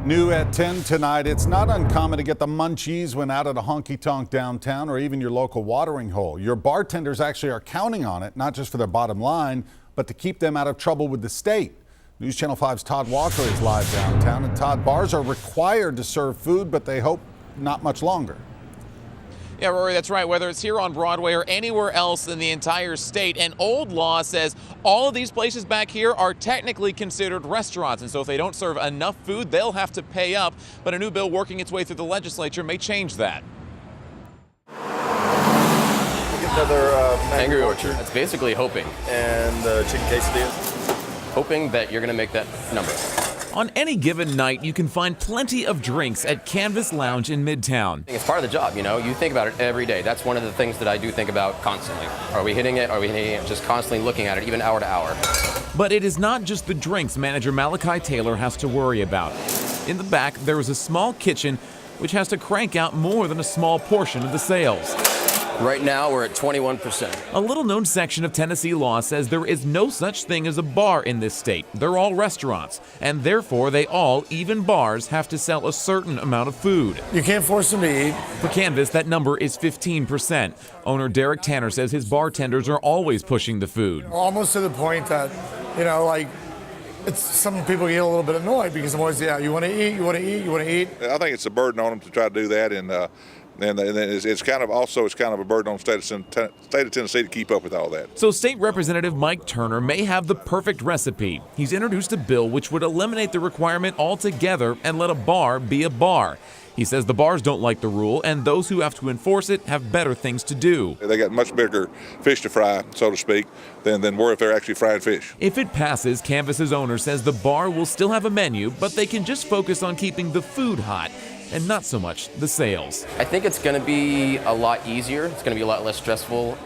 New at 10 tonight, it's not uncommon to get the munchies when out at a honky-tonk downtown or even your local watering hole. Your bartenders actually are counting on it, not just for their bottom line, but to keep them out of trouble with the state. News Channel 5's Todd Walker is live downtown. And Todd, bars are required to serve food, but they hope not much longer. Yeah, Rory, that's right. Whether it's here on Broadway or anywhere else in the entire state, an old law says all of these places back here are technically considered restaurants. And so if they don't serve enough food, they'll have to pay up. But a new bill working its way through the legislature may change that. Another Angry Orchard. That's basically hoping. And chicken quesadillas. Hoping that you're going to make that number. On any given night, you can find plenty of drinks at Canvas Lounge in Midtown. It's part of the job, you know? You think about it every day. That's one of the things that I do think about constantly. Are we hitting it? Are we hitting it? Just constantly looking at it, even hour to hour. But it is not just the drinks manager Malachi Taylor has to worry about. In the back, there is a small kitchen which has to crank out more than a small portion of the sales. Right now, we're at 21%. A little-known section of Tennessee law says there is no such thing as a bar in this state. They're all restaurants, and therefore they all, even bars, have to sell a certain amount of food. You can't force them to eat. For Canvas, that number is 15%. Owner Derek Tanner says his bartenders are always pushing the food. Almost to the point that, some people get a little bit annoyed because I'm always, you want to eat, you want to eat, you want to eat. I think it's a burden on them to try to do that, and it's kind of a burden on the state of Tennessee to keep up with all that. So State Representative Mike Turner may have the perfect recipe. He's introduced a bill which would eliminate the requirement altogether and let a bar be a bar. He says the bars don't like the rule, and those who have to enforce it have better things to do. They got much bigger fish to fry, so to speak, than worry if they're actually frying fish. If it passes, Canvas's owner says the bar will still have a menu, but they can just focus on keeping the food hot and not so much the sales. I think it's going to be a lot easier. It's going to be a lot less stressful